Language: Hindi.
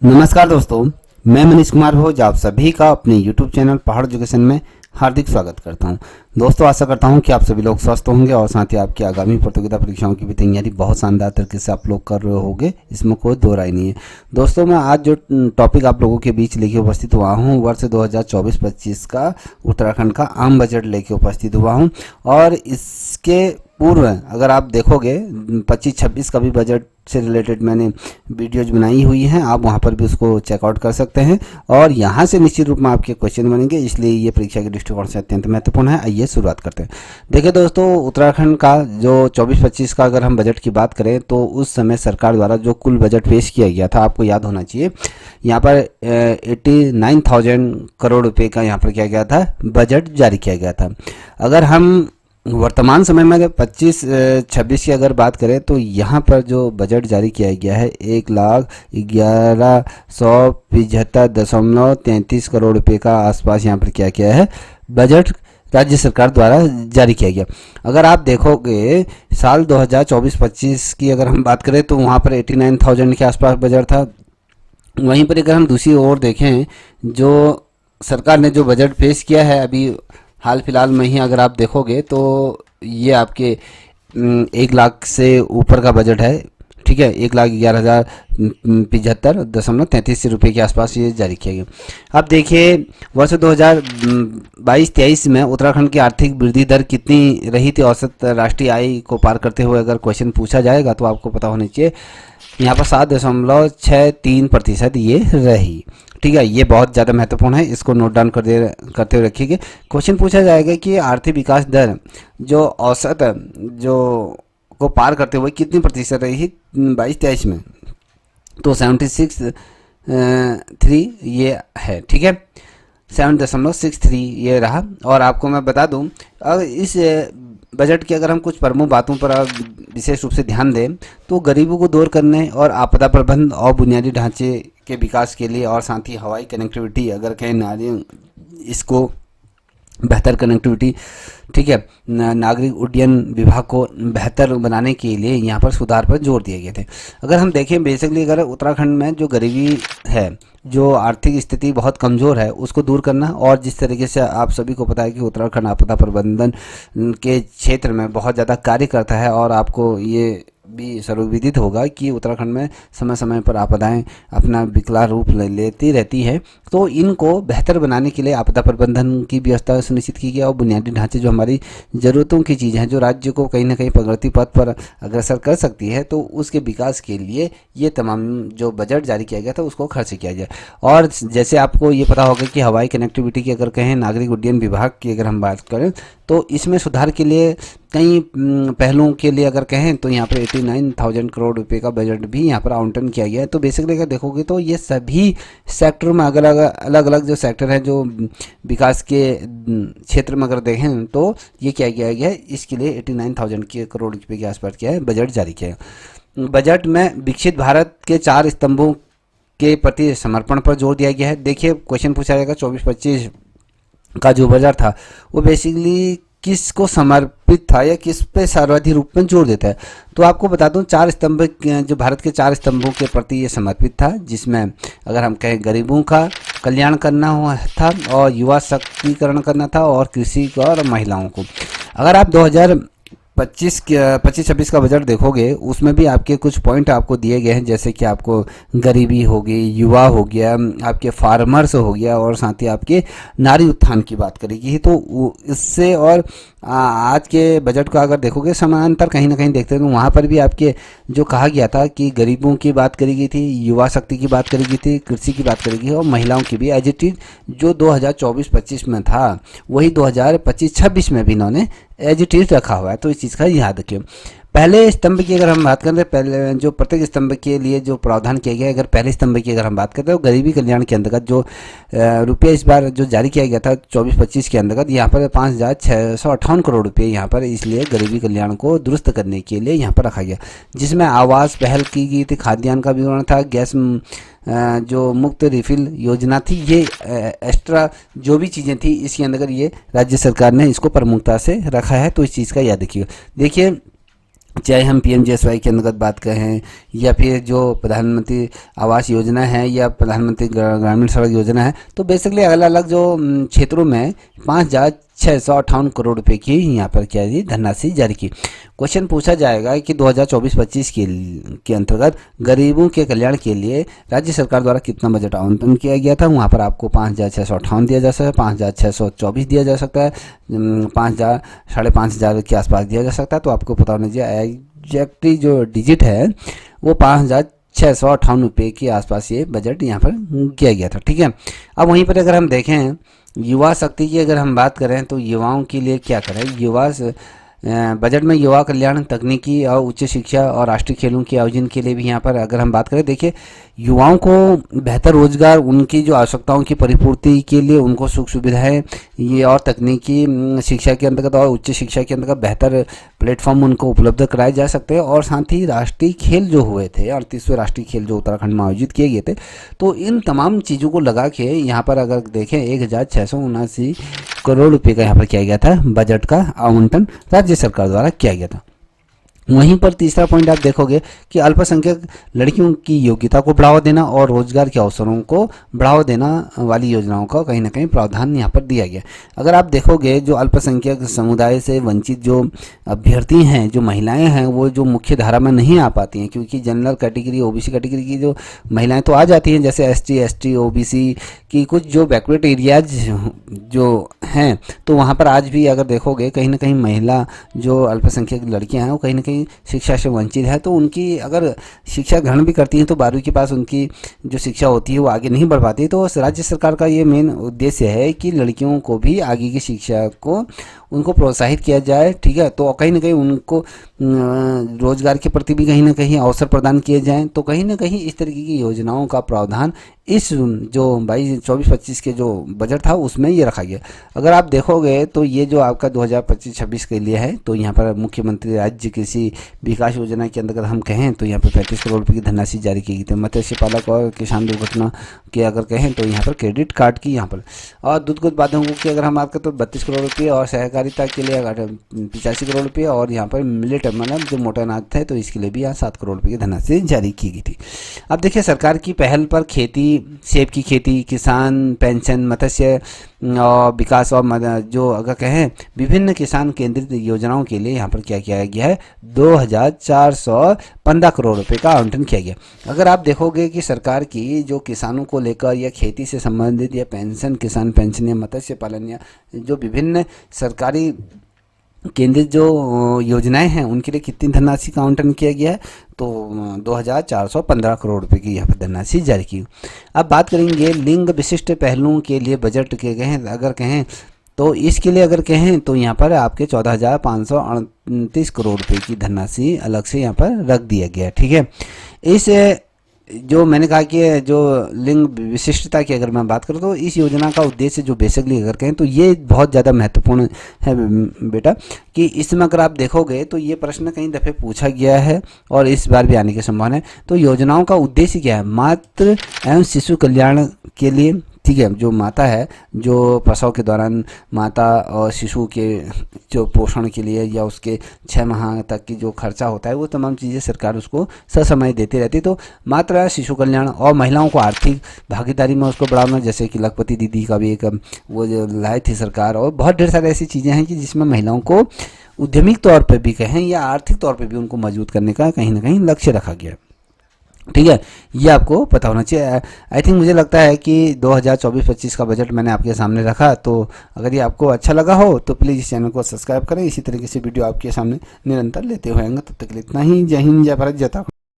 नमस्कार दोस्तों, मैं मनीष कुमार भोज आप सभी का अपने YouTube चैनल पहाड़ एजुकेशन में हार्दिक स्वागत करता हूं। दोस्तों, आशा करता हूं कि आप सभी लोग स्वस्थ होंगे और साथ ही आपकी आगामी प्रतियोगिता परीक्षाओं की भी तैयारी बहुत शानदार तरीके से आप लोग कर रहे होंगे, इसमें कोई दो राय नहीं है। दोस्तों, मैं आज जो टॉपिक आप लोगों के बीच लेके उपस्थित हुआ हूँ, वर्ष 2024-25 का उत्तराखंड का आम बजट लेके उपस्थित हुआ हूँ। और इसके पूर्व अगर आप देखोगे 25-26 का भी बजट से रिलेटेड मैंने वीडियोज बनाई हुई हैं, आप वहां पर भी उसको चेकआउट कर सकते हैं और यहां से निश्चित रूप में आपके क्वेश्चन बनेंगे, इसलिए ये परीक्षा के दृष्टिकोण से अत्यंत महत्वपूर्ण है। आइए शुरुआत करते हैं। देखिए दोस्तों, उत्तराखंड का जो 24-25 का अगर हम बजट की बात करें तो उस समय सरकार द्वारा जो कुल बजट पेश किया गया था, आपको याद होना चाहिए, यहाँ पर 89,000 करोड़ रुपए का यहाँ पर किया गया था, बजट जारी किया गया था। अगर हम वर्तमान समय में 25-26 की अगर बात करें तो यहाँ पर जो बजट जारी किया गया है 1,11,175.33 करोड़ रुपए का आसपास यहाँ पर क्या किया है, बजट राज्य सरकार द्वारा जारी किया गया। अगर आप देखोगे साल 2024-25 की अगर हम बात करें तो वहाँ पर 89,000 के आसपास बजट था। वहीं पर अगर हम दूसरी ओर देखें, जो सरकार ने जो बजट पेश किया है अभी हाल फिलहाल में ही अगर आप देखोगे तो ये आपके 1 लाख से ऊपर का बजट है। ठीक है, 1,11,075.33 रुपये के आसपास ये जारी किया गया। अब देखिए, वर्ष 2022-23 में उत्तराखंड की आर्थिक वृद्धि दर कितनी रही थी औसत राष्ट्रीय आय को पार करते हुए अगर क्वेश्चन पूछा जाएगा तो आपको पता होना चाहिए, यहाँ पर 7.63% ये रही। ठीक है, ये बहुत ज़्यादा महत्वपूर्ण है, इसको नोट डाउन करते हुए रखिएगा। क्वेश्चन पूछा जाएगा कि आर्थिक विकास दर जो औसत जो को पार करते हुए कितनी प्रतिशत रही 22-23 में, तो 76.3 ये है। ठीक है, 7.63 ये रहा। और आपको मैं बता दूं, अब इस बजट की अगर हम कुछ प्रमुख बातों पर विशेष रूप से ध्यान दें तो गरीबों को दूर करने और आपदा प्रबंधन और बुनियादी ढांचे के विकास के लिए और साथ ही हवाई कनेक्टिविटी अगर कहें इसको बेहतर कनेक्टिविटी, ठीक है, नागरिक उड्डयन विभाग को बेहतर बनाने के लिए यहाँ पर सुधार पर जोर दिए गए थे। अगर हम देखें बेसिकली अगर उत्तराखंड में जो गरीबी है, जो आर्थिक स्थिति बहुत कमज़ोर है, उसको दूर करना, और जिस तरीके से आप सभी को पता है कि उत्तराखंड आपदा प्रबंधन के क्षेत्र में बहुत ज़्यादा कार्य करता है और आपको ये भी सर्वविदित होगा कि उत्तराखंड में समय समय पर आपदाएं अपना विकराल रूप लेती रहती है। तो इनको बेहतर बनाने के लिए आपदा प्रबंधन की व्यवस्था सुनिश्चित की गई और बुनियादी ढांचे जो हमारी ज़रूरतों की चीज़ें हैं, जो राज्य को कहीं ना कहीं प्रगति पथ पर अग्रसर कर सकती है, तो उसके विकास के लिए ये तमाम जो बजट जारी किया गया था उसको खर्च किया गया। और जैसे आपको ये पता होगा कि हवाई कनेक्टिविटी की अगर कहें, नागरिक उड्डयन विभाग की अगर हम बात करें तो इसमें सुधार के लिए कई पहलुओं के लिए अगर कहें तो यहाँ पर 89,000 करोड़ रुपए का बजट भी यहाँ पर आवंटन किया गया है। तो बेसिकली अगर देखोगे तो ये सभी सेक्टरों में अलग अलग जो सेक्टर हैं, जो विकास के क्षेत्र में अगर देखें तो ये क्या किया गया है, इसके लिए 89,000 करोड़ रुपए के आसपास किया है बजट जारी किया है। बजट में विकसित भारत के 4 स्तंभों के प्रति समर्पण पर जोर दिया गया है। देखिए, क्वेश्चन पूछा जाएगा 24-25 का जो बजट था वो बेसिकली किसको समर्पित था या किस पे सर्वाधिक रूप में जोर देता है। तो आपको बता दूं, 4 स्तंभ जो भारत के 4 स्तंभों के प्रति ये समर्पित था, जिसमें अगर हम कहें गरीबों का कल्याण करना हुआ था और युवा शक्तिकरण करना था और कृषि और महिलाओं को। अगर आप 2025-26 का बजट देखोगे उसमें भी आपके कुछ पॉइंट आपको दिए गए हैं, जैसे कि आपको गरीबी हो गई, युवा हो गया, आपके फार्मर्स हो गया और साथ ही आपके नारी उत्थान की बात करेगी। तो इससे और आज के बजट का अगर देखोगे समानांतर कहीं ना कहीं देखते हैं तो वहाँ पर भी आपके जो कहा गया था कि गरीबों की बात करी गई थी, युवा शक्ति की बात करी गई थी, कृषि की बात करी गई और महिलाओं की भी एज इट इज जो 2024-25 में था वही 2025-26 में भी इन्होंने एज इट इज रखा हुआ है। तो इस चीज़ का याद रखिए। पहले स्तंभ की अगर हम बात करें तो पहले जो प्रत्येक स्तंभ के लिए जो प्रावधान किया गया है, अगर पहले स्तंभ की अगर हम बात करते हैं तो गरीबी कल्याण के अंतर्गत जो रुपये इस बार जो जारी किया गया था 24-25 के अंतर्गत, यहाँ पर 5,658 करोड़ रुपये यहाँ पर इसलिए गरीबी कल्याण को दुरुस्त करने के लिए यहाँ पर रखा गया, जिसमें आवास पहल की गई थी, खाद्यान्न का विवरण था, गैस जो मुफ्त रिफिल योजना थी, ये एक्स्ट्रा जो भी चीज़ें थी इसके अंदर ये राज्य सरकार ने इसको प्रमुखता से रखा है। तो इस चीज़ का याद रखिएगा। देखिए, चाहे हम पीएमजीएसवाई के अंतर्गत बात करें या फिर जो प्रधानमंत्री आवास योजना है या प्रधानमंत्री ग्रामीण सड़क योजना है, तो बेसिकली अलग अलग जो क्षेत्रों में 5,658 करोड़ रुपए की यहाँ पर क्या है धनराशि जारी की। क्वेश्चन पूछा जाएगा कि 2024-25 के अंतर्गत गरीबों के कल्याण के लिए राज्य सरकार द्वारा कितना बजट आवंटन किया गया था। वहाँ पर आपको 5,658 दिया जा सकता है, 5,624 दिया जा सकता है, 5,000 5,500 के आसपास दिया जा सकता है। तो आपको पता होना चाहिए एग्जैक्टली जो डिजिट है वो 5,658 रुपये के आसपास ये बजट यहाँ पर किया गया था। ठीक है, अब वहीं पर अगर हम देखें युवा शक्ति की अगर हम बात करें तो युवाओं के लिए क्या करें, बजट में युवा कल्याण, तकनीकी और उच्च शिक्षा और राष्ट्रीय खेलों के आयोजन के लिए भी यहाँ पर अगर हम बात करें, देखिए युवाओं को बेहतर रोजगार, उनकी जो आवश्यकताओं की परिपूर्ति के लिए उनको सुख सुविधाएं ये और तकनीकी शिक्षा के अंतर्गत और उच्च शिक्षा के अंतर्गत बेहतर प्लेटफॉर्म उनको उपलब्ध कराए जा सकते हैं। और साथ ही राष्ट्रीय खेल जो हुए थे, 38वें राष्ट्रीय खेल जो उत्तराखंड में आयोजित किए गए थे, तो इन तमाम चीज़ों को लगा के यहाँ पर अगर देखें 1,679 करोड़ रुपये का यहाँ पर किया गया था बजट का आवंटन राज्य सरकार द्वारा किया गया था। वहीं पर तीसरा पॉइंट आप देखोगे कि अल्पसंख्यक लड़कियों की योग्यता को बढ़ावा देना और रोजगार के अवसरों को बढ़ावा देना वाली योजनाओं का कहीं ना कहीं प्रावधान यहाँ पर दिया गया। अगर आप देखोगे जो अल्पसंख्यक समुदाय से वंचित जो अभ्यर्थी हैं, जो महिलाएं हैं, वो जो मुख्य धारा में नहीं आ पाती हैं, क्योंकि जनरल कैटेगरी ओबीसी कैटेगरी की जो महिलाएं तो आ जाती हैं, जैसे एसटी ओबीसी की कुछ जो बैकवर्ड एरियाज जो हैं, तो वहाँ पर आज भी अगर देखोगे कहीं ना कहीं महिला जो अल्पसंख्यक लड़कियाँ हैं वो कहीं ना कहीं शिक्षा से वंचित है। तो उनकी अगर शिक्षा ग्रहण भी करती हैं तो 12वीं के पास उनकी जो शिक्षा होती है वो आगे नहीं बढ़ पाती। तो राज्य सरकार का ये मेन उद्देश्य है कि लड़कियों को भी आगे की शिक्षा को उनको प्रोत्साहित किया जाए। ठीक है, तो कहीं ना कहीं उनको रोजगार के प्रति भी कहीं ना कहीं अवसर प्रदान किए जाएं। तो कहीं ना कहीं इस तरीके की योजनाओं का प्रावधान इस जो 24-25 के जो बजट था उसमें ये रखा गया। अगर आप देखोगे तो ये जो आपका 2025-26 के लिए है, तो यहाँ पर मुख्यमंत्री राज्य कृषि विकास योजना के अंतर्गत हम कहें तो यहाँ पर 35 करोड़ रुपये की धनराशि जारी की गई थी। मत्स्य पालक और किसान दुर्घटना के अगर कहें तो यहाँ पर क्रेडिट कार्ड की यहाँ पर, और दूध उत्पादकों की अगर हम बात करें तो 32 करोड़ रुपये, और सहकारिता के लिए 85 करोड़ रुपये, और यहाँ पर मिलेट मतलब जो मोटा अनाज है तो इसके लिए भी यहाँ 7 करोड़ रुपये की धनराशि जारी की गई थी। अब देखिए सरकार की पहल पर खेती, सेब की खेती, किसान पेंशन, मत्स्य और विकास और जो अगर कहें विभिन्न किसान केंद्रित योजनाओं के लिए यहाँ पर क्या किया गया है, 2,415 करोड़ रुपए का आवंटन किया गया। अगर आप देखोगे कि सरकार की जो किसानों को लेकर या खेती से संबंधित या पेंशन, किसान पेंशन या मत्स्य पालन या जो विभिन्न सरकारी केंद्रित जो योजनाएं हैं उनके लिए कितनी धनराशि का आवंटन किया गया है, तो 2,415 करोड़ रुपए की यहाँ पर धनराशि जारी की। अब बात करेंगे लिंग विशिष्ट पहलुओं के लिए बजट के कहें अगर कहें तो इसके लिए अगर कहें तो यहाँ पर आपके 14,538 करोड़ रुपए की धनराशि अलग से यहाँ पर रख दिया गया है। ठीक है, इस जो मैंने कहा कि जो लिंग विशिष्टता की अगर मैं बात करूँ तो इस योजना का उद्देश्य जो बेसिकली अगर कहें तो ये बहुत ज़्यादा महत्वपूर्ण है बेटा, कि इसमें अगर आप देखोगे तो ये प्रश्न कई दफ़े पूछा गया है और इस बार भी आने की संभावना है। तो योजनाओं का उद्देश्य क्या है, मातृ एवं शिशु कल्याण के लिए। ठीक है, जो माता है जो प्रसव के दौरान माता और शिशु के जो पोषण के लिए या उसके 6 माह तक की जो खर्चा होता है वो तमाम चीज़ें सरकार उसको ससमय देती रहती है। तो मातृ शिशु कल्याण और महिलाओं को आर्थिक भागीदारी में उसको बढ़ाना, जैसे कि लखपति दीदी का भी एक वो जो लाई थी सरकार, और बहुत ढेर सारी ऐसी चीज़ें हैं कि जिसमें महिलाओं को उद्यमिक तौर पर भी कहें या आर्थिक तौर पर भी उनको मजबूत करने का कहीं ना कहीं लक्ष्य रखा गया। ठीक है, ये आपको पता होना चाहिए। आई थिंक मुझे लगता है कि 2024-25 का बजट मैंने आपके सामने रखा, तो अगर ये आपको अच्छा लगा हो तो प्लीज़ इस चैनल को सब्सक्राइब करें। इसी तरीके से वीडियो आपके सामने निरंतर लेते हुए आएंगे। तब तक के लिए इतना ही। जय हिंद, जय भारत, जय उत्तराखंड।